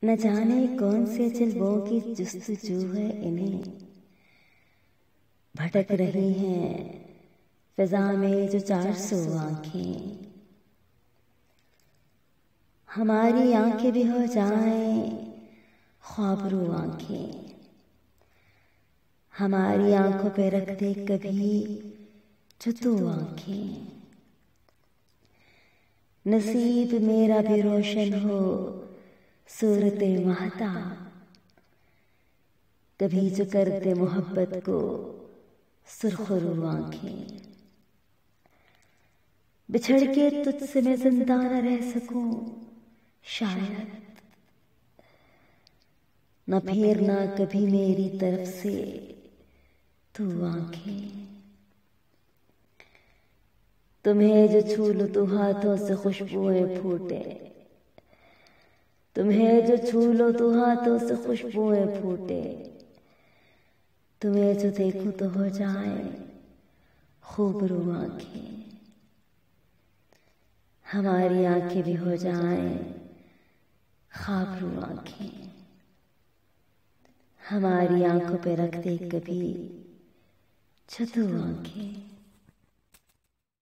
न जाने कौन से जलवों की जुस्तजू है इन्हें, भटक रही हैं फिजा में जो 400 आंखें। हमारी आंखें भी हो जाएं ख्वाबरू आंखें, हमारी आंखों पे रख दे कभी जो 2 आंखें। नसीब मेरा भी रोशन हो सूरते महताब, कभी जो कर दे मोहब्बत को सुरखरू आंखें। बिछड़ के तुझसे मैं जिंदा न रह सकूं शायद, न फेरना कभी मेरी तरफ से तू आंखें। तुम्हें जो छू लो तो हाथों से खुशबुएं फूटे, तुम्हें जो छू लो तो हाथों से खुशबुएं फूटे। तुम्हें जो देखूं तो हो जाए खूबरू आंखें, हमारी आंखें भी हो जाएं ख्वाबरू आंखें। हमारी आंखों पे रख दे कभी जो 2 आंखें।